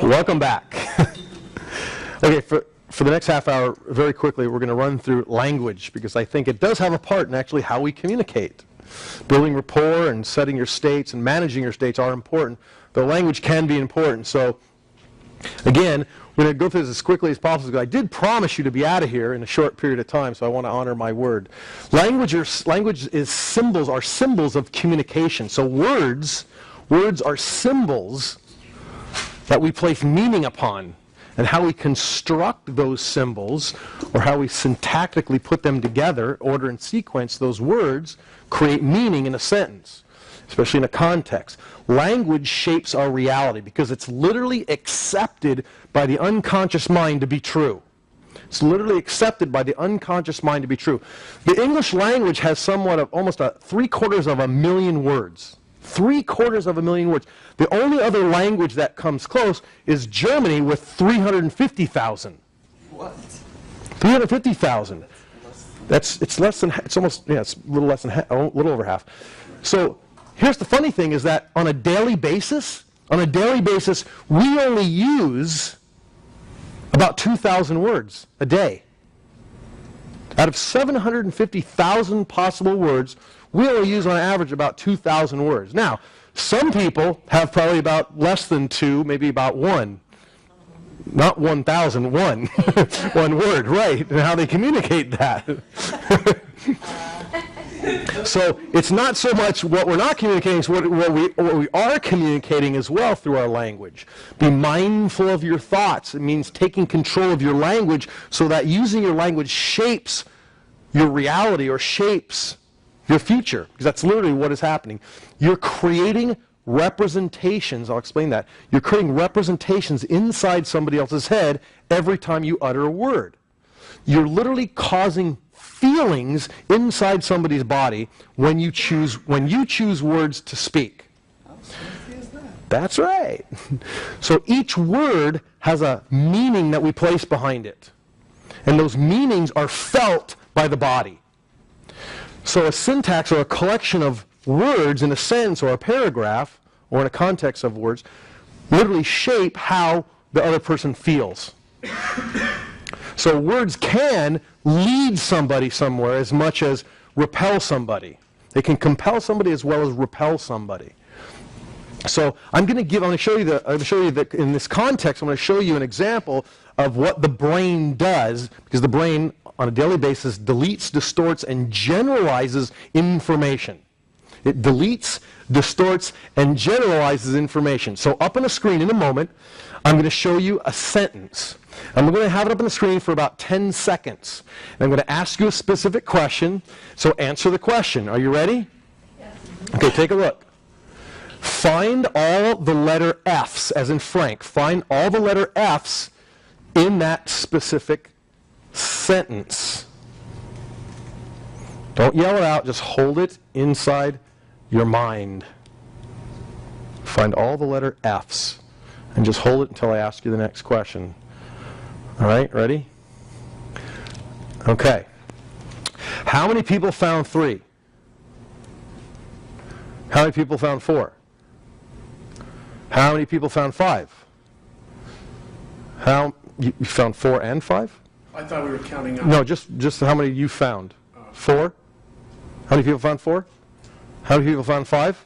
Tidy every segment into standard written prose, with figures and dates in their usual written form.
Welcome back. Okay, for the next half hour, very quickly, we're going to run through language, because I think it does have a part in actually how we communicate. Building rapport and setting your states and managing your states are important, though language can be important. So, again, we're going to go through this as quickly as possible, because I did promise you to be out of here in a short period of time, so I want to honor my word. Language is symbols, are symbols of communication. So words are symbols that we place meaning upon. And how we construct those symbols, or how we syntactically put them together, order and sequence those words, create meaning in a sentence, especially in a context. Language shapes our reality because it's literally accepted by the unconscious mind to be true. It's literally accepted by the unconscious mind to be true. The English language has somewhat of almost 750,000 words. 750,000 words. The only other language that comes close is Germany with 350,000. What? 350,000. It's less than. It's almost. Yeah, it's a little less than. A little over half. So here's the funny thing: is that on a daily basis, we only use about 2,000 words a day. Out of 750,000 possible words, we only use on average about 2,000 words. Now, some people have probably about less than 2, maybe about 1. Not 1,000, 1. 1 word, right, and how they communicate that. So it's not so much what we're not communicating, it's what we are communicating as well through our language. Be mindful of your thoughts. It means taking control of your language so that using your language shapes your reality or shapes your future, because that's literally what is happening. You're creating representations, I'll explain that. You're creating representations inside somebody else's head every time you utter a word. You're literally causing feelings inside somebody's body when you choose words to speak. How sexy is that? That's right. So each word has a meaning that we place behind it. And those meanings are felt by the body. So a syntax, or a collection of words in a sentence or a paragraph, or in a context of words, literally shape how the other person feels. So words can lead somebody somewhere as much as repel somebody. They can compel somebody as well as repel somebody. So I'm going to show you that in this context. I'm going to show you an example of what the brain does, because the brain on a daily basis deletes, distorts, and generalizes information. It deletes, distorts, and generalizes information. So up on the screen in a moment, I'm going to show you a sentence. I'm going to have it up on the screen for about 10 seconds. And I'm going to ask you a specific question, so answer the question. Are you ready? Yes. Okay, take a look. Find all the letter F's, as in Frank. Find all the letter F's in that specific sentence. Don't yell it out, just hold it inside your mind. Find all the letter F's and just hold it until I ask you the next question. All right, ready? Okay. How many people found 3? How many people found 4? How many people found 5? You found 4 and 5? I thought we were counting up. No, just how many you found. 4? How many people found 4? How many people found 5?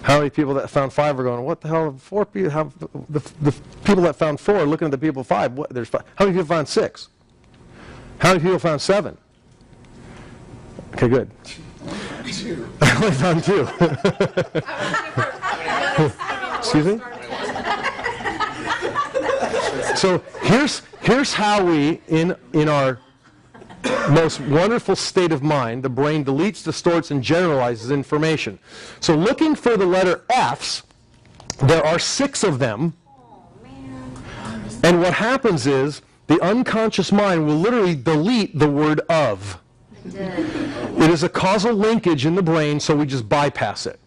How many people that found 5 are going, what the hell, 4 people, the people that found 4 are looking at the people 5, there's 5. How many people found 6? How many people found 7? Okay, good. 2. I only found 2. Excuse me? So here's how we, in our most wonderful state of mind, the brain deletes, distorts, and generalizes information. So looking for the letter F's, there are 6 of them. And what happens is the unconscious mind will literally delete the word of. It is a causal linkage in the brain, so we just bypass it.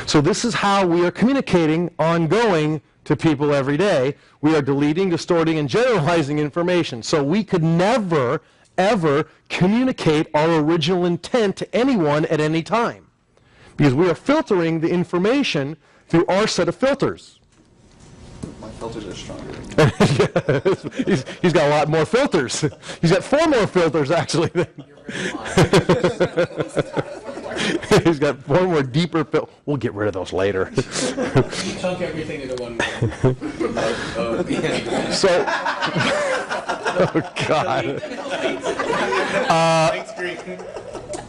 So this is how we are communicating ongoing to people every day. We are deleting, distorting, and generalizing information. So we could never, ever communicate our original intent to anyone at any time, because we are filtering the information through our set of filters. My filters are stronger than yours. He's got a lot more filters. He's got 4 more filters, actually. He's got 4 more deeper filters. We'll get rid of those later. You chunk everything into one. So, oh, God.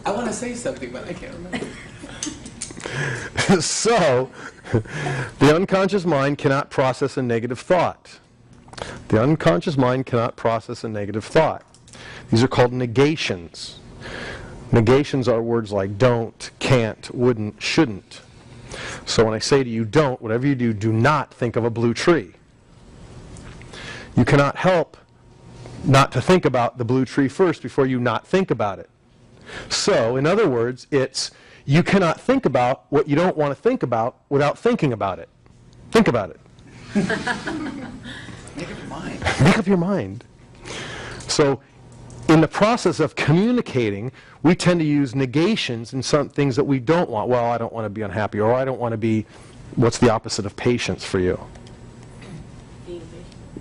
I want to say something, but I can't remember. So, the unconscious mind cannot process a negative thought. The unconscious mind cannot process a negative thought. These are called negations. Negations are words like don't, can't, wouldn't, shouldn't. So when I say to you, don't, whatever you do, do not think of a blue tree. You cannot help not to think about the blue tree first before you not think about it. So, in other words, it's you cannot think about what you don't want to think about without thinking about it. Think about it. Make up your mind. Make up your mind. So, in the process of communicating, we tend to use negations in some things that we don't want. Well, I don't want to be unhappy, or I don't want to be, what's the opposite of patience for you?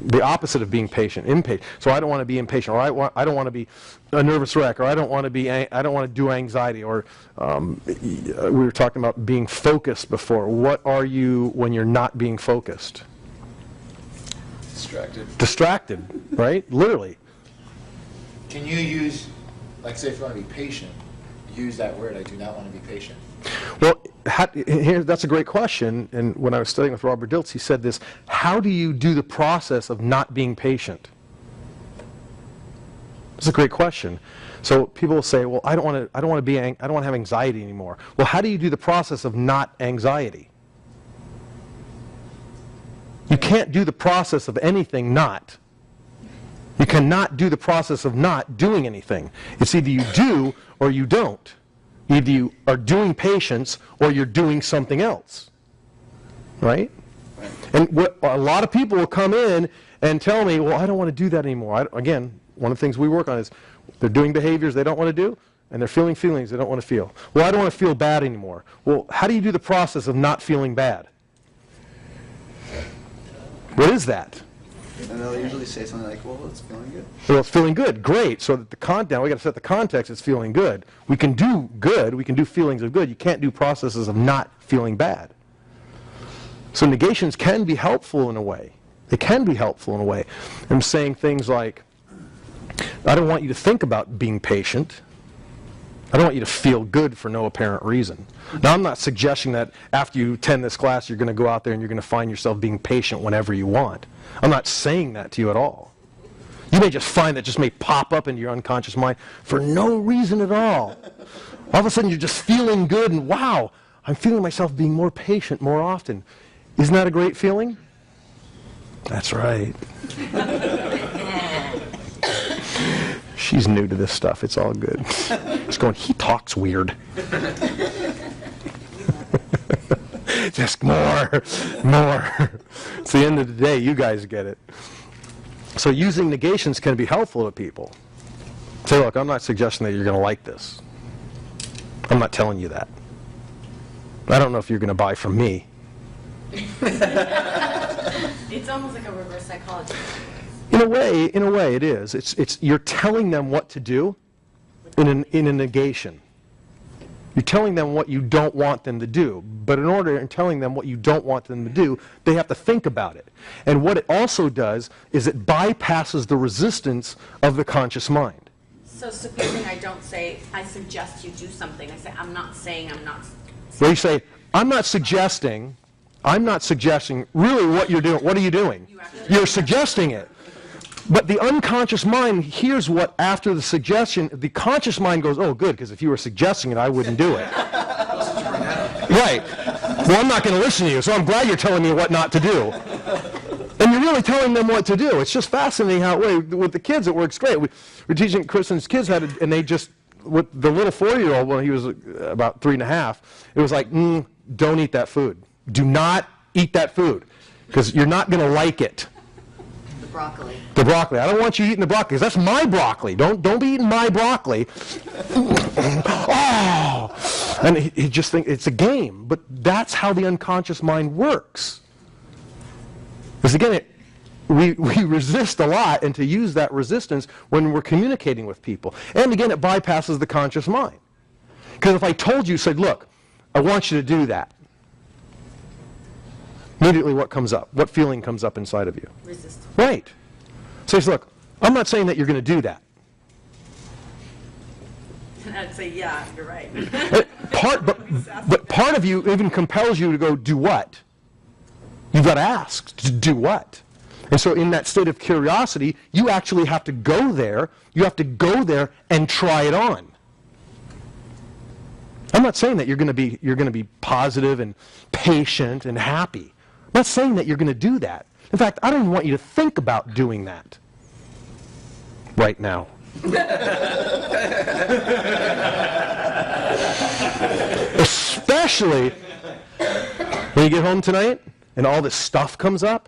The opposite of being patient, impatient. So I don't want to be impatient, or I don't want to be a nervous wreck, or I don't want to do anxiety, or we were talking about being focused before. What are you when you're not being focused? Distracted. Distracted, right? Literally. Can you use, like say if you want to be patient, use that word, I do not want to be patient? Well, that's a great question. And when I was studying with Robert Dilts, he said this: how do you do the process of not being patient? It's a great question. So people will say, well, I don't want to have anxiety anymore. Well, how do you do the process of not anxiety? You can't do the process of anything not. You cannot do the process of not doing anything. It's either you do or you don't. Either you are doing patience or you're doing something else. Right? And a lot of people will come in and tell me, well, I don't want to do that anymore. Again, one of the things we work on is they're doing behaviors they don't want to do, and they're feeling feelings they don't want to feel. Well, I don't want to feel bad anymore. Well, how do you do the process of not feeling bad? What is that? And they'll usually say something like, well, it's feeling good. Well, it's feeling good. Great. So that now we got to set the context. It's feeling good. We can do good. We can do feelings of good. You can't do processes of not feeling bad. So negations can be helpful in a way. They can be helpful in a way. I'm saying things like, I don't want you to think about being patient. I don't want you to feel good for no apparent reason. Now, I'm not suggesting that after you attend this class, you're going to go out there and you're going to find yourself being patient whenever you want. I'm not saying that to you at all. You may just find that just may pop up into your unconscious mind for no reason at all. All of a sudden, you're just feeling good, and wow, I'm feeling myself being more patient more often. Isn't that a great feeling? That's right. She's new to this stuff. It's all good. Just going, he talks weird. Just more. It's the end of the day. You guys get it. So using negations can be helpful to people. Say, look, I'm not suggesting that you're going to like this. I'm not telling you that. I don't know if you're going to buy from me. It's almost like a reverse psychology. In a way, it is. It's you're telling them what to do in a negation. You're telling them what you don't want them to do. But in order to telling them what you don't want them to do, they have to think about it. And what it also does is it bypasses the resistance of the conscious mind. So supposing I don't say, I suggest you do something, I say, I'm not saying I'm not. Where you say, I'm not suggesting really what you're doing. What are you doing? You're suggesting it. But the unconscious mind hears what after the suggestion, the conscious mind goes, oh, good, because if you were suggesting it, I wouldn't do it. Right. Well, I'm not going to listen to you, so I'm glad you're telling me what not to do. And you're really telling them what to do. It's just fascinating how, with the kids, it works great. We're teaching Kristen's kids how to, and they just, with the little 4-year-old, when he was about 3.5, it was like, don't eat that food. Do not eat that food, because you're not going to like it. Broccoli. The broccoli. I don't want you eating the broccoli, because that's my broccoli. Don't be eating my broccoli. Oh! And he just thinks it's a game. But that's how the unconscious mind works. Because again, we resist a lot, and to use that resistance when we're communicating with people. And again, it bypasses the conscious mind. Because if I told you, said, look, I want you to do that, immediately what comes up? What feeling comes up inside of you? Resistance. Right. So he says, look, I'm not saying that you're going to do that. And I'd say, yeah, you're right. But part of you even compels you to go, do what? You've got to ask, to do what? And so in that state of curiosity, you actually have to go there. You have to go there and try it on. I'm not saying that you're going to be positive and patient and happy. I'm not saying that you're going to do that. In fact, I don't even want you to think about doing that right now. Especially when you get home tonight and all this stuff comes up.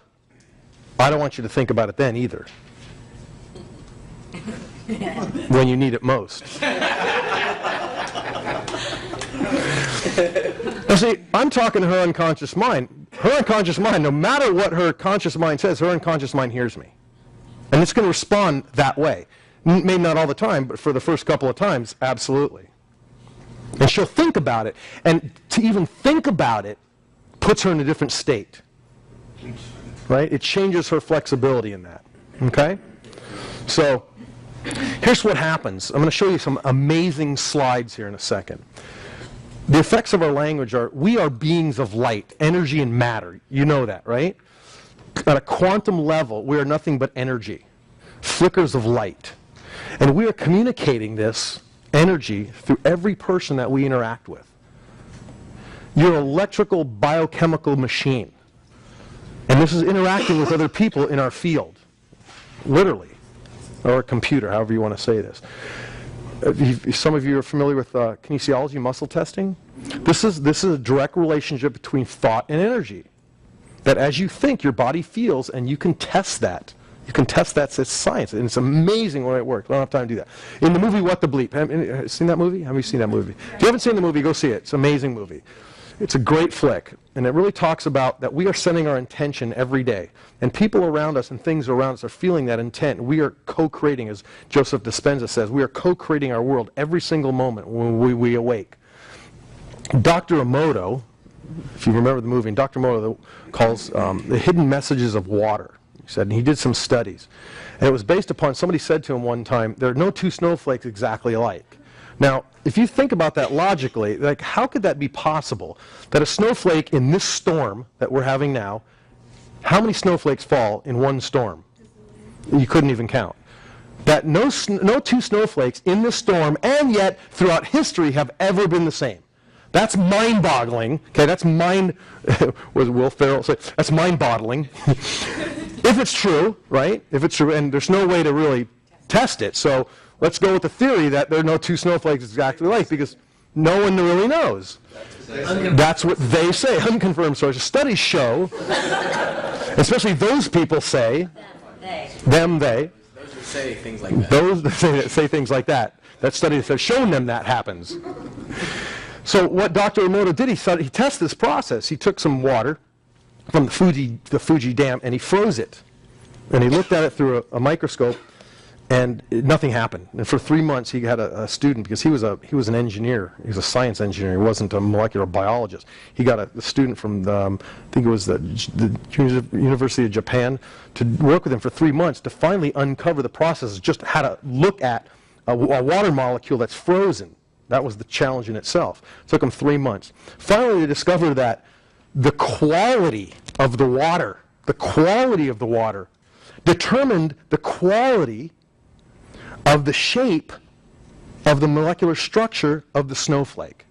I don't want you to think about it then either. When you need it most. Now see, I'm talking to her unconscious mind. Her unconscious mind, no matter what her conscious mind says, her unconscious mind hears me. And it's going to respond that way. Maybe not all the time, but for the first couple of times, absolutely. And she'll think about it. And to even think about it puts her in a different state. Right? It changes her flexibility in that. Okay? So, here's what happens. I'm going to show you some amazing slides here in a second. The effects of our language are, we are beings of light, energy and matter. You know that, right? At a quantum level, we are nothing but energy, flickers of light. And we are communicating this energy through every person that we interact with. You're an electrical biochemical machine. And this is interacting with other people in our field, literally, or a computer, however you want to say this. Some of you are familiar with kinesiology, muscle testing. This is a direct relationship between thought and energy. That as you think, your body feels, and you can test that. You can test that. It's science, and it's amazing when it works. I don't have time to do that. In the movie What the Bleep, have you seen that movie? Have you seen that movie? If you haven't seen the movie, go see it. It's an amazing movie. It's a great flick, and it really talks about that we are sending our intention every day. And people around us and things around us are feeling that intent. We are co-creating, as Joseph Dispenza says, we are co-creating our world every single moment when we awake. Dr. Emoto, if you remember the movie, and Dr. Emoto calls the hidden messages of water. He said, and he did some studies. And it was based upon, somebody said to him one time, there are no two snowflakes exactly alike. Now, if you think about that logically, like how could that be possible? That a snowflake in this storm that we're having now, how many snowflakes fall in one storm? You couldn't even count. That no two snowflakes in this storm, and yet throughout history, have ever been the same. That's mind-boggling. Okay, that's was Will Ferrell say? That's mind-boggling. If it's true, right? If it's true, and there's no way to really test it. So let's go with the theory that there are no two snowflakes exactly alike, because no one really knows. That's what they say. Unconfirmed sources. Studies show, especially those people say, they. Those who say things like that. Those that say things like that. That study has shown them that happens. So what Dr. Emoto did, he tested this process. He took some water from the Fuji Dam, and he froze it. And he looked at it through a microscope, and nothing happened. And for 3 months, he had a student, because he was an engineer. He was a science engineer. He wasn't a molecular biologist. He got a student from I think it was the University of Japan, to work with him for 3 months to finally uncover the process. Just how to look at a water molecule that's frozen. That was the challenge in itself. It took him 3 months. Finally, they discovered that the quality of the water determined the quality of the shape of the molecular structure of the snowflake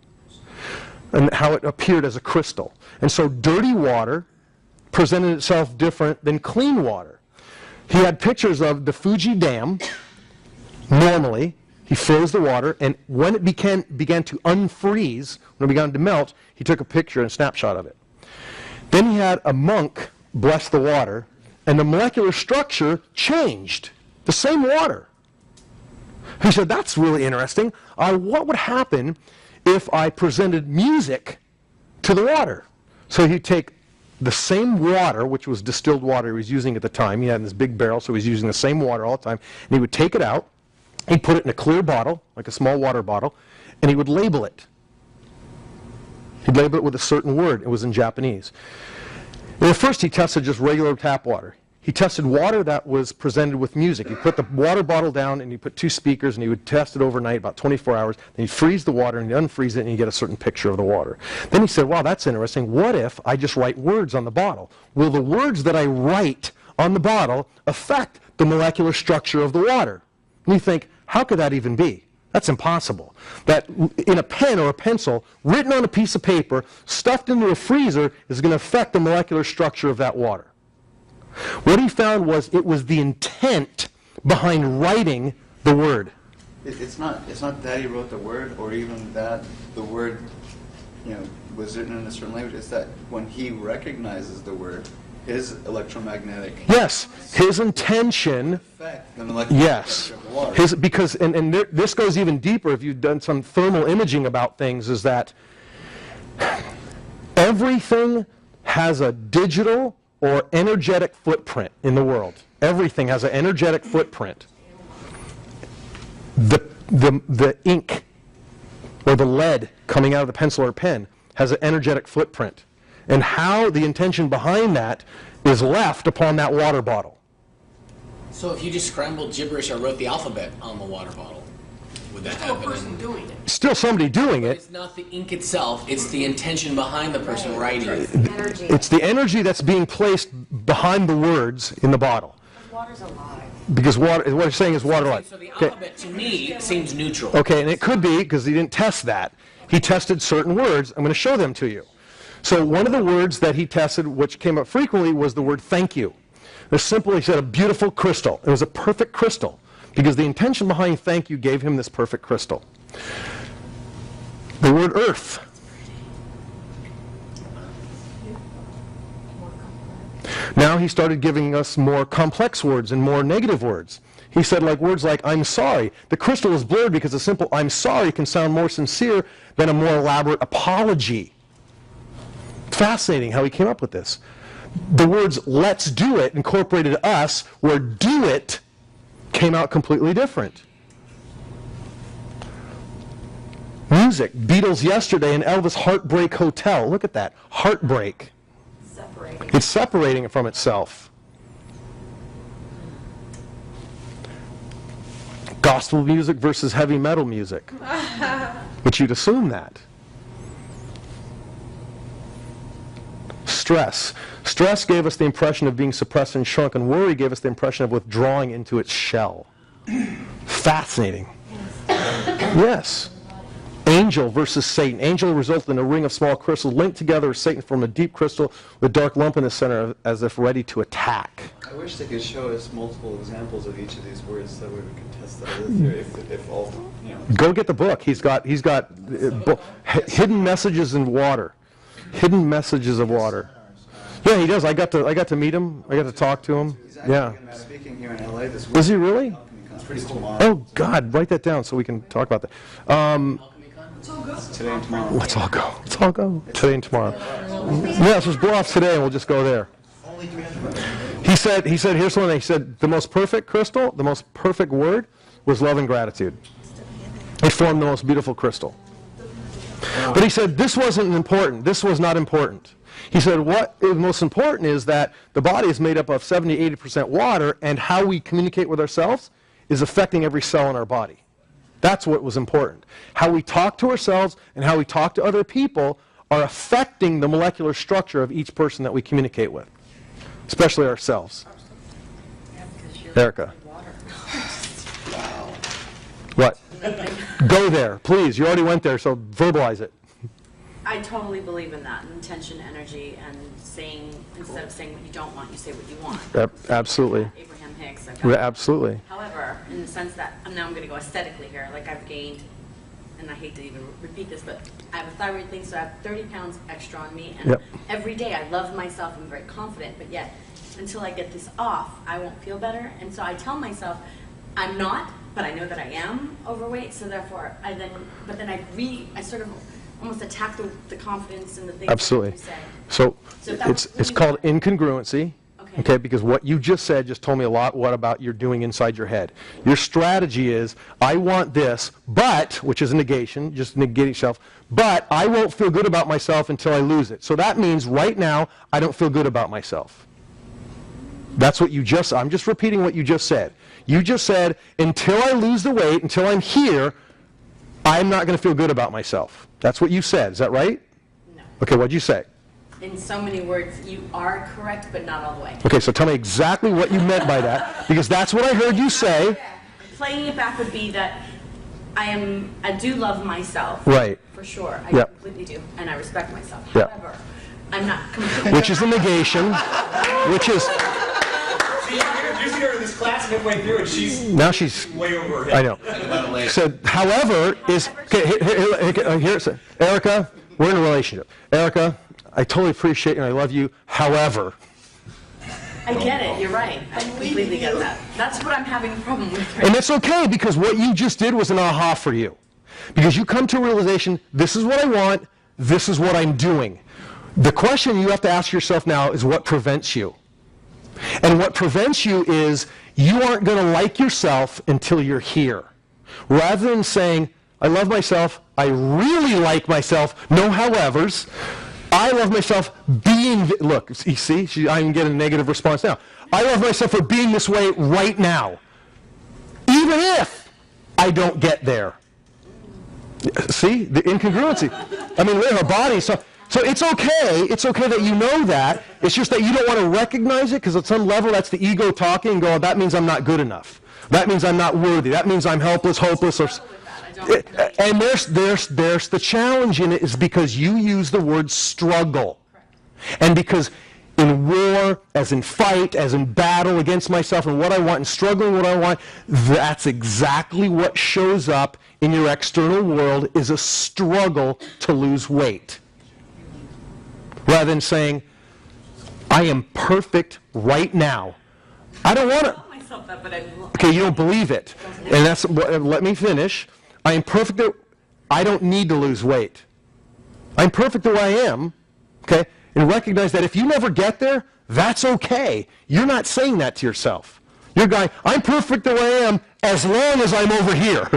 and how it appeared as a crystal. And so dirty water presented itself different than clean water. He had pictures of the Fuji Dam. Normally, he froze the water, and when it began to unfreeze, when it began to melt, he took a picture and a snapshot of it. Then he had a monk bless the water, and the molecular structure changed. The same water. He said, that's really interesting. What would happen if I presented music to the water? So he'd take the same water, which was distilled water he was using at the time. He had this big barrel, so he was using the same water all the time. And he would take it out, he'd put it in a clear bottle, like a small water bottle, and he would label it. He'd label it with a certain word. It was in Japanese. And at first he tested just regular tap water. He tested water that was presented with music. He put the water bottle down and he put 2 speakers and he would test it overnight, about 24 hours. Then he'd freeze the water and he'd unfreeze it and you get a certain picture of the water. Then he said, wow, that's interesting. What if I just write words on the bottle? Will the words that I write on the bottle affect the molecular structure of the water? And you think, how could that even be? That's impossible. That in a pen or a pencil, written on a piece of paper, stuffed into a freezer, is going to affect the molecular structure of that water. What he found was it was the intent behind writing the word. It's not that he wrote the word, or even that the word, was written in a certain language. It's that when he recognizes the word, his electromagnetic Yes, his intention. effect, the molecular Yes, structure of the water. because this goes even deeper. If you've done some thermal imaging about things, is that everything has a digital or energetic footprint in the world. Everything has an energetic footprint. The ink or the lead coming out of the pencil or pen has an energetic footprint. And how the intention behind that is left upon that water bottle. So if you just scrambled gibberish or wrote the alphabet on the water bottle, would that Still a happen? person doing it. Still somebody doing But it. it's not the ink itself, it's the intention behind the person writing it. Energy. It's the energy that's being placed behind the words in the bottle. Water's alive. Because water, what you're saying is water life. So the Okay. alphabet, to me, seems neutral. Okay, and it could be, because he didn't test that, he tested certain words. I'm going to show them to you. So one of the words that he tested, which came up frequently, was the word thank you. There's simply, he said, a beautiful crystal. It was a perfect crystal, because the intention behind thank you gave him this perfect crystal. The word earth. Now he started giving us more complex words and more negative words. He said words like, I'm sorry. The crystal is blurred because a simple I'm sorry can sound more sincere than a more elaborate apology. Fascinating how he came up with this. The words let's do it incorporated us, where do it came out completely different. Music, Beatles Yesterday and Elvis Heartbreak Hotel. Look at that, heartbreak. Separating. It's separating it from itself. Gospel music versus heavy metal music. But you'd assume that. Stress. Stress gave us the impression of being suppressed and shrunk, and worry gave us the impression of withdrawing into its shell. Fascinating. Yes. Angel versus Satan. Angel resulted in a ring of small crystals linked together. Satan formed a deep crystal with a dark lump in the center as if ready to attack. I wish they could show us multiple examples of each of these words so we could test that other theory if all, Go get the book. He's got hidden messages in water. Hidden messages of water. Yeah, he does. I got to meet him. I got to talk to him. He's actually Yeah. going to be speaking here in LA this week. Was he really? It's pretty tomorrow. Oh God, write that down so we can talk about that. Today and tomorrow. Let's all go. Let's all go. Today and tomorrow. Yeah, so just blow off today and we'll just go there. Only 300 He said, here's one thing. He said, the most perfect crystal, the most perfect word was love and gratitude. It formed the most beautiful crystal. But he said, this wasn't important. This was not important. He said, what is most important is that the body is made up of 70-80% water, and how we communicate with ourselves is affecting every cell in our body. That's what was important. How we talk to ourselves and how we talk to other people are affecting the molecular structure of each person that we communicate with, especially ourselves. Erica. What? Go there, please. You already went there, so verbalize it. I totally believe in that, intention, energy, and saying, instead of saying what you don't want, you say what you want. Absolutely. Abraham Hicks. Absolutely. However, in the sense that, now I'm going to go aesthetically here, I've gained, and I hate to even repeat this, but I have a thyroid thing, so I have 30 pounds extra on me, and Yep. every day I love myself, I'm very confident, but yet, until I get this off, I won't feel better, and so I tell myself, I'm not, but I know that I am overweight, so therefore, I sort of almost attack the confidence and the things Absolutely. that you say. So So if that it's was- called incongruency. Okay. Because what you just said just told me a lot what about you're doing inside your head. Your strategy is, I want this, but, which is a negation, just negating yourself, but I won't feel good about myself until I lose it. So that means right now, I don't feel good about myself. That's what I'm just repeating what you just said. You just said, until I lose the weight, until I'm here, I'm not going to feel good about myself. That's what you said. Is that right? No. Okay, what'd you say? In so many words, you are correct, but not all the way. Okay, so tell me exactly what you meant by that, because that's what I heard you say. Playing it back would be that I do love myself. Right. For sure. I Yep. completely do. And I respect myself. Yep. However, I'm not completely. Which is a negation, which is, See, you're introducing her to this class midway through, and she's now she's, way over her head. I know. So, however, is, okay, here's, Erica, we're in a relationship. Erica, I totally appreciate you and I love you, however. I get it. You're right. I completely get that. That's what I'm having a problem with. Right And it's okay, because what you just did was an aha for you. Because you come to a realization, this is what I want, this is what I'm doing. The question you have to ask yourself now is what prevents you? And what prevents you is you aren't going to like yourself until you're here. Rather than saying, I love myself, I really like myself, no howevers, I love myself being, look, you see, I'm getting a negative response now. I love myself for being this way right now, even if I don't get there. See, the incongruency. I mean, we're her body, so it's okay that you know that. It's just that you don't want to recognize it, because at some level that's the ego talking and go, that means I'm not good enough. That means I'm not worthy. That means I'm helpless, hopeless, or... And there's the challenge in it is because you use the word struggle. And because in war, as in fight, as in battle against myself and what I want and struggling what I want, that's exactly what shows up in your external world is a struggle to lose weight. Rather than saying, I am perfect right now. I don't want to... myself that, but I Okay, you don't believe it. And that's, let me finish. I am perfect, I don't need to lose weight. I'm perfect the way I am, okay? And recognize that if you never get there, that's okay. You're not saying that to yourself. You're going, I'm perfect the way I am as long as I'm over here.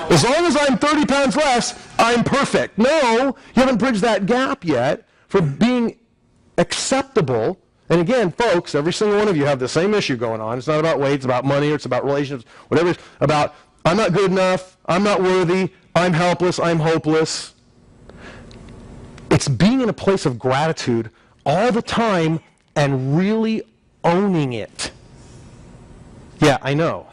As long as I'm 30 pounds less, I'm perfect. No, you haven't bridged that gap yet for being acceptable. And again, folks, every single one of you have the same issue going on. It's not about weight, it's about money, or it's about relationships, whatever it's about. I'm not good enough, I'm not worthy, I'm helpless, I'm hopeless. It's being in a place of gratitude all the time and really owning it. Yeah, I know.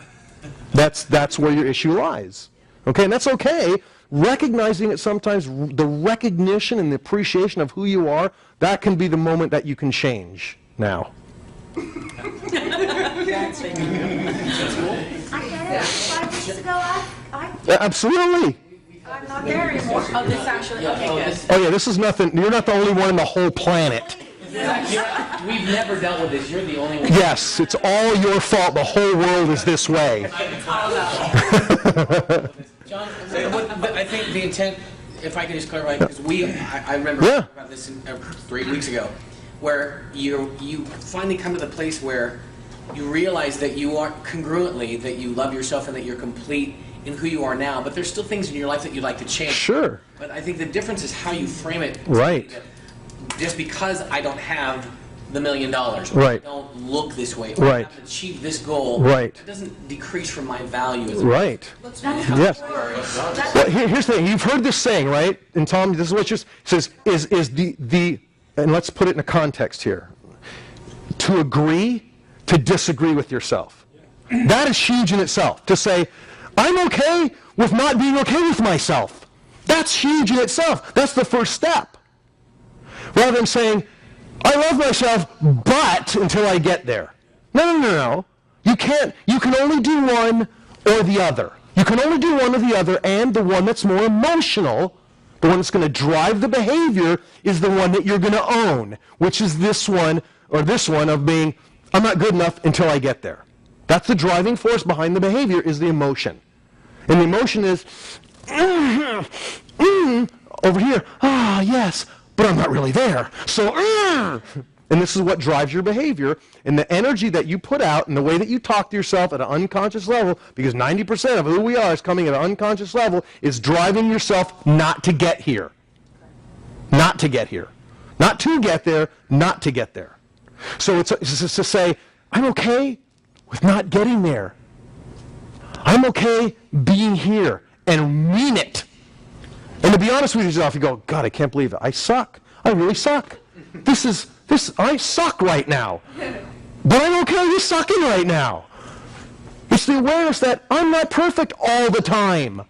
That's where your issue lies. Okay, and that's okay. Recognizing it sometimes, the recognition and the appreciation of who you are, that can be the moment that you can change now. I get it. 5 weeks ago, Yeah, absolutely. I'm not there anymore. Oh, this actually, okay, good. Oh yeah, this is nothing, you're not the only one in the whole planet. We've never dealt with this. You're the only one. Yes, it's all your fault. The whole world is this way. John, I think the intent, if I can just clarify, because I remember Yeah. about this 3 weeks ago, where you finally come to the place where you realize that you are congruently, that you love yourself and that you're complete in who you are now, but there's still things in your life that you'd like to change. Sure. But I think the difference is how you frame it. Right. Just because I don't have the $1 million, or Right. I don't look this way, or Right. I haven't achieved this goal, Right. it doesn't decrease from my value as a Right. Yes. Well, here's the thing. You've heard this saying, right? And Tom, this is what it says, is the, and let's put it in a context here. To agree, to disagree with yourself. That is huge in itself. To say, I'm okay with not being okay with myself. That's huge in itself. That's the first step. Rather than saying, I love myself, but until I get there. No. You can't. You can only do one or the other. You can only do one or the other, and the one that's more emotional, the one that's going to drive the behavior, is the one that you're going to own, which is this one, or this one of being, I'm not good enough until I get there. That's the driving force behind the behavior, is the emotion. And the emotion is, over here, ah, yes, but I'm not really there. So, and this is what drives your behavior, and the energy that you put out and the way that you talk to yourself at an unconscious level, because 90% of who we are is coming at an unconscious level, is driving yourself not to get here. Not to get here. Not to get there, not to get there. So it's to say, I'm okay with not getting there. I'm okay being here and mean it. And to be honest with yourself, you go, God, I can't believe it. I suck. I really suck. I suck right now. But I'm okay with sucking right now. It's the awareness that I'm not perfect all the time.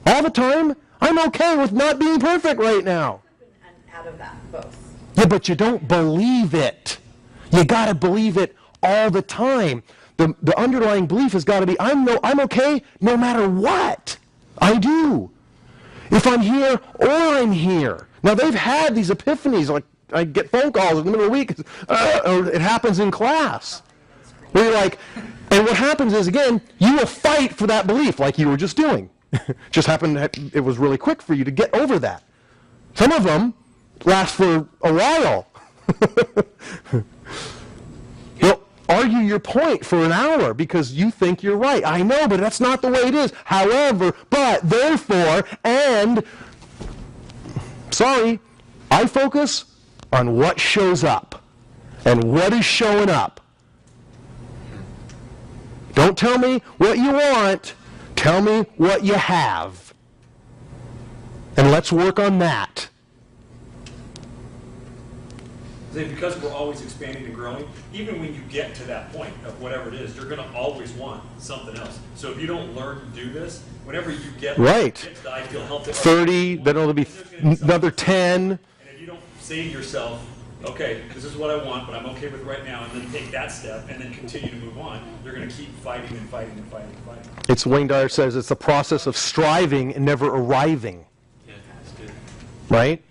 All the time, I'm okay with not being perfect right now. And out of that, both. Yeah, but you don't believe it. You got to believe it all the time. The underlying belief has got to be, I'm okay no matter what I do. If I'm here or I'm here. Now, they've had these epiphanies, like I get phone calls in the middle of the week, or it happens in class. Where you're like, and what happens is, again, you will fight for that belief like you were just doing. Just happened, it was really quick for you to get over that. Some of them last for a while. You'll argue your point for an hour because you think you're right. I know, but that's not the way it is. However, but, therefore, and, sorry, I focus on what shows up and what is showing up. Don't tell me what you want. Tell me what you have. And let's work on that. Because we're always expanding and growing, even when you get to that point of whatever it is, you're going to always want something else. So if you don't learn to do this, whenever you get Right. to the ideal health, 30, then it'll be another 10. And if you don't say to yourself, okay, this is what I want, but I'm okay with right now, and then take that step and then continue to move on, you're going to keep fighting and fighting and fighting and fighting. It's Wayne Dyer says it's the process of striving and never arriving. Yeah, that's good. Right?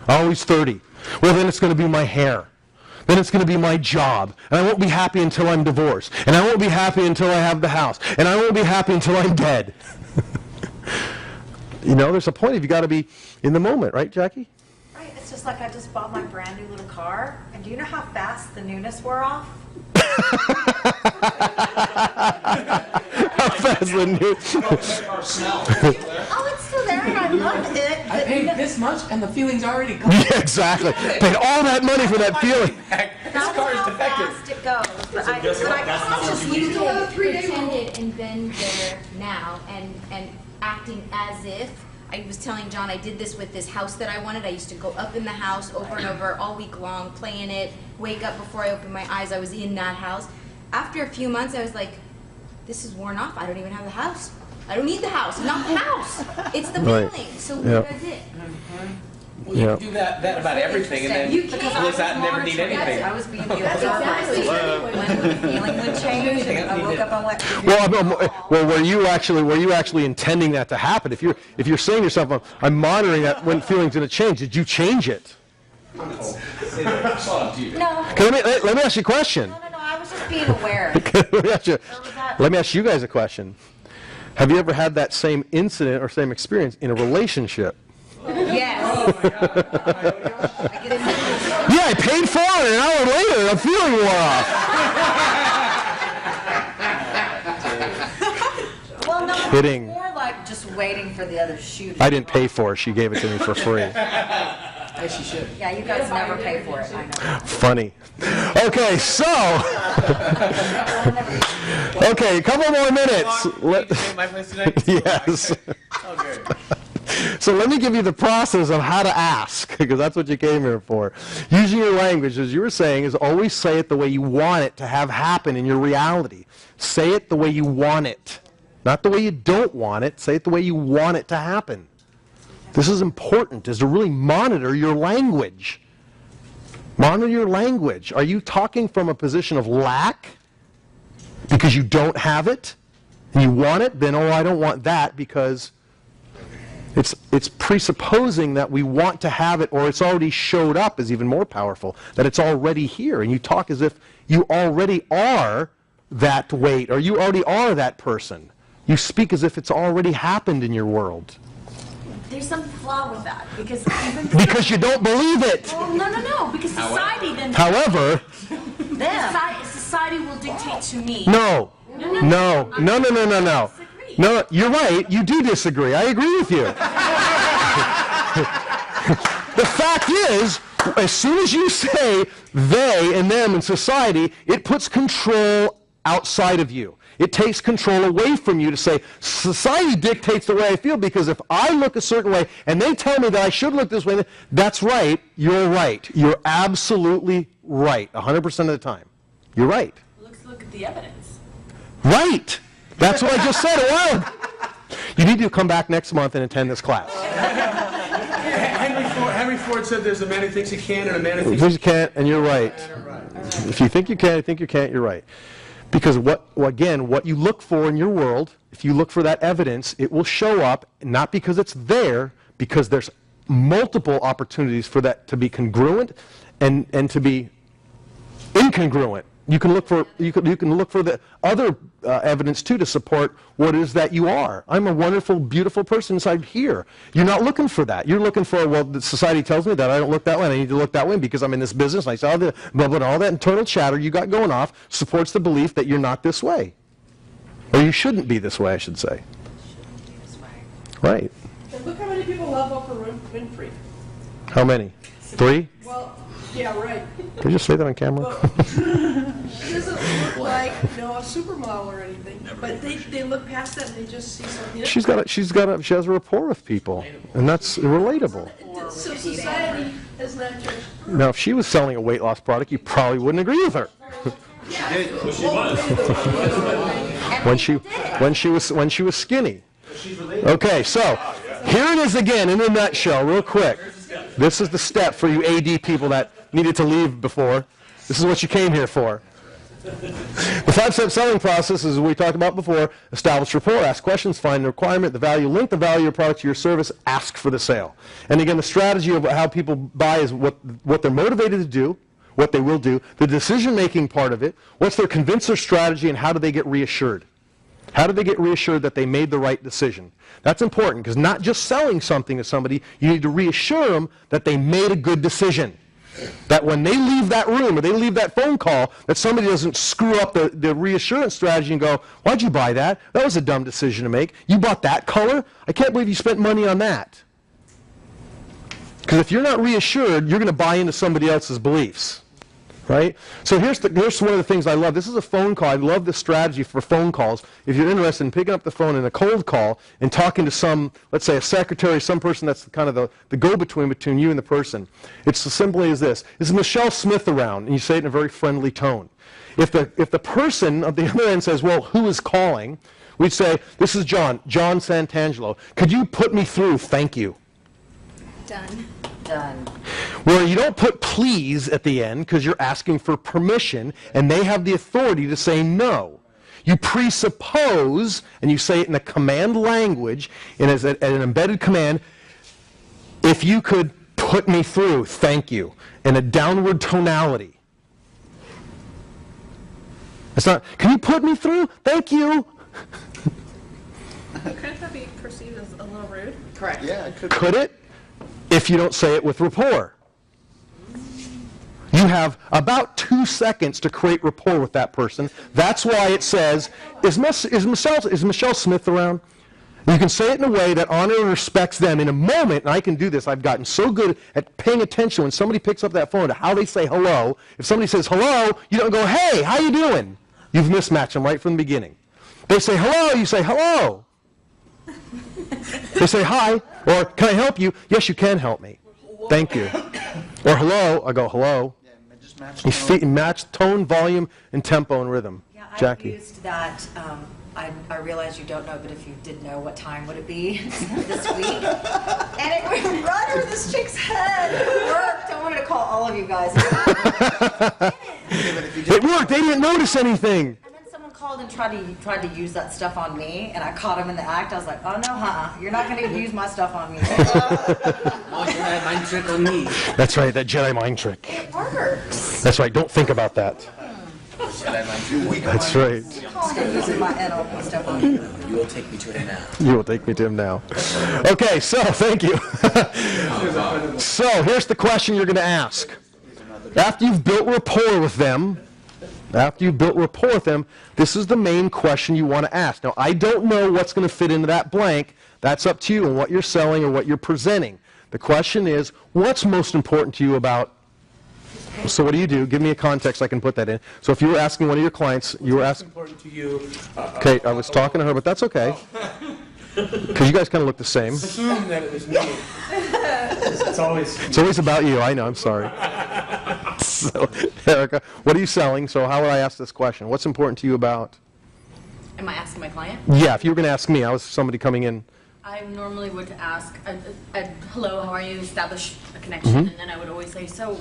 Always 30. Well, then it's going to be my hair. Then it's going to be my job. And I won't be happy until I'm divorced. And I won't be happy until I have the house. And I won't be happy until I'm dead. You know, there's a point of you got to be in the moment, right, Jackie? Right, it's just like I just bought my brand new little car, and do you know how fast the newness wore off? How fast the new... Oh, it's still there, and I love it. I but paid no- this much and the feeling's already gone. Yeah, exactly. Paid all that money for that feeling. This That's car is how defective. fast it goes. But I, guess but what? I That's not what consciously you do need. it. Pretended and been there now and acting as if I was telling John I did this with this house that I wanted. I used to go up in the house over and over all week long, playing it, wake up before I opened my eyes, I was in that house. After a few months I was like, this is worn off, I don't even have the house. I don't need the house, not the house. It's the Right. feeling. So Yeah. what is it? Well, you Yeah. can do that about everything, and then You can't. bliss out and never need anything. I was being the That's observer. exactly When the feeling would change, and I woke up and went, Well, were you actually intending that to happen? If you're saying to yourself, I'm monitoring that when feeling's going to change, did you change it? no, Okay, let me ask you a question. no, I was just being aware. Let me ask you guys a question. Have you ever had that same incident or same experience in a relationship? Yes. Yeah, I paid for it, and an hour later, the feeling wore off. Well, no, Kidding. more like just waiting for the other shoe to I didn't pay for it. She gave it to me for free. As she should. Yeah, you guys never pay for it, I know. Funny. Okay, so. Okay, a couple more minutes. My place tonight? Yes. Oh, good. So let me give you the process of how to ask, because that's what you came here for. Using your language, as you were saying, is always say it the way you want it to have happen in your reality. Say it the way you want it. Not the way you don't want it. Say it the way you want it to happen. This is important, is to really monitor your language. Monitor your language. Are you talking from a position of lack because you don't have it and you want it? Then, oh, I don't want that because it's presupposing that we want to have it or it's already showed up is even more powerful, that it's already here. And you talk as if you already are that weight or you already are that person. You speak as if it's already happened in your world. there's some flaw with that, because even... Because you don't believe it. Well, no, because society then... However, Society will dictate to me. no. No. Disagree. No, you're right. You do disagree. I agree with you. The fact is, as soon as you say they and them in society, it puts control outside of you. It takes control away from you to say, society dictates the way I feel, because if I look a certain way and they tell me that I should look this way, that's right. You're right. You're absolutely right 100% of the time. You're right. Let's look at the evidence. Right. That's what I just said a while ago. You need to come back next month and attend this class. Henry Ford said there's a man who thinks he can and a man who If thinks you can't, and you're right. If you think you can, you think you can't, you're right. Because what you look for in your world, if you look for that evidence, it will show up, not because it's there, because there's multiple opportunities for that to be congruent and to be incongruent. You can look for the other evidence too to support what it is that you are. I'm a wonderful, beautiful person inside here. You're not looking for that. You're looking for, well, the society tells me that I don't look that way, and I need to look that way because I'm in this business. And I saw the blah, blah, all that internal chatter you got going off supports the belief that you're not this way, or you shouldn't be this way, I should say. Right. And look how many people love Oprah Winfrey. How many? 3? Well, yeah, right. Did you just say that on camera? She doesn't look like, a supermodel or anything, but they look past that and they just see something. She has a rapport with people, and that's relatable. So society has not judged. Now, if she was selling a weight loss product, you probably wouldn't agree with her. When she was skinny. Okay, so here it is again in a nutshell, real quick. This is the step for you AD people that needed to leave before. This is what you came here for. The 5-step selling process is what we talked about before. Establish rapport, ask questions, find the requirement, the value, link the value of your product to your service, ask for the sale. And again, the strategy of how people buy is what they're motivated to do, what they will do, the decision-making part of it, what's their convincer strategy, and how do they get reassured. How do they get reassured that they made the right decision? That's important, because not just selling something to somebody, you need to reassure them that they made a good decision. That when they leave that room or they leave that phone call, that somebody doesn't screw up the reassurance strategy and go, why'd you buy that? That was a dumb decision to make. You bought that color? I can't believe you spent money on that. Because if you're not reassured, you're going to buy into somebody else's beliefs. Right? So here's one of the things I love. This is a phone call. I love this strategy for phone calls. If you're interested in picking up the phone in a cold call and talking to some, let's say a secretary, some person that's kind of the go-between between you and the person. It's as simply as this. Is Michelle Smith around? And you say it in a very friendly tone. If the person at the other end says, well, who is calling? We'd say, this is John Santangelo. Could you put me through? Thank you. Done. Where you don't put please at the end because you're asking for permission and they have the authority to say no. You presuppose, and you say it in a command language, and as an embedded command, if you could put me through, thank you, in a downward tonality. It's not, can you put me through? Thank you. Couldn't that be perceived as a little rude? Correct. Yeah, it could. Could it? If you don't say it with rapport. You have about 2 seconds to create rapport with that person. That's why it says, is Michelle Smith around? You can say it in a way that honors and respects them in a moment, and I can do this. I've gotten so good at paying attention when somebody picks up that phone to how they say hello. If somebody says hello, you don't go, hey, how you doing? You've mismatched them right from the beginning. They say hello, you say hello. They say hi, or can I help you? Yes, you can help me. Thank you. Or hello, I go hello. Yeah, just match You match tone, volume, and tempo and rhythm. Yeah, Jackie. I used that. I realize you don't know, but if you did know, what time would it be this week? And it would run over this chick's head. It worked. I wanted to call all of you guys. It worked. They didn't notice anything. And then someone called and tried to use that stuff on me, and I caught him in the act. I was like, oh no, you're not going to use my stuff on me. Jedi mind trick on me. That's right, that Jedi mind trick. It works. That's right, don't think about that. That's right. Call him using my NLP stuff on you. You will take me to him now. You will take me to him now. Okay, so thank you. So here's the question you're going to ask. After you've built rapport with them, this is the main question you want to ask. Now, I don't know what's going to fit into that blank. That's up to you and what you're selling or what you're presenting. The question is, what's most important to you about? So what do you do? Give me a context I can put that in. So if you were asking one of your clients, you were asking. What's important to you? Okay, I was talking to her, but that's okay. Because you guys kind of look the same. Assume that it was me. It's always about you. I know. I'm sorry. So, Erica, what are you selling? So how would I ask this question? What's important to you about? Am I asking my client? Yeah, if you were going to ask me, I was somebody coming in. I normally would ask, hello, how are you? Establish a connection, and then I would always say, so,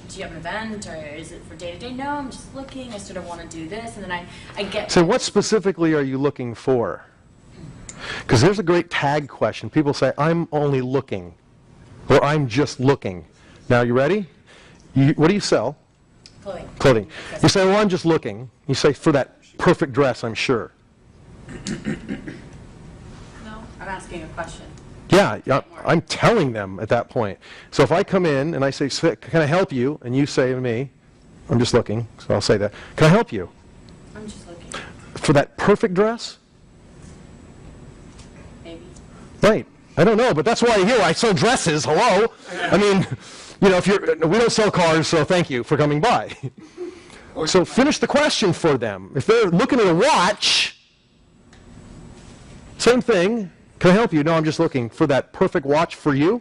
do you have an event, or is it for day-to-day? No, I'm just looking. I sort of want to do this, and then I get. So what specifically are you looking for? Because there's a great tag question. People say, I'm only looking, or I'm just looking. Now, you ready? What do you sell? Clothing. Clothing. You say, well, I'm just looking. You say, for that perfect dress, I'm sure. No, I'm asking a question. Yeah, I'm telling them at that point. So if I come in and I say, can I help you? And you say to me, I'm just looking, so I'll say that. Can I help you? I'm just looking. For that perfect dress? Maybe. Right. I don't know, but that's why you're here. I sell dresses. Hello? I mean, we don't sell cars, so thank you for coming by. So finish the question for them. If they're looking at a watch, same thing. Can I help you? No, I'm just looking for that perfect watch for you.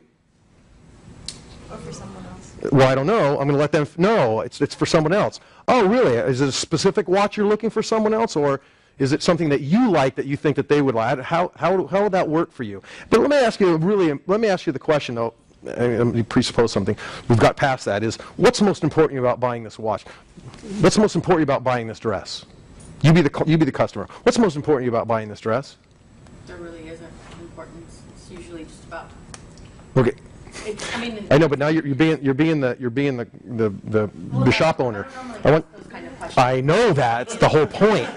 Or for someone else. Well, I don't know. I'm going to let them know it's for someone else. Oh, really? Is it a specific watch you're looking for someone else, or is it something that you like that you think that they would like? How would that work for you? But let me ask you the question though. Let me presuppose something. We've got past that. Is what's most important about buying this watch? What's most important about buying this dress? You be the customer. What's most important about buying this dress? There really isn't importance. It's usually just about. Okay. I know, but now you're being the shop owner. I don't normally ask those kind of questions. I know that. It's the whole point.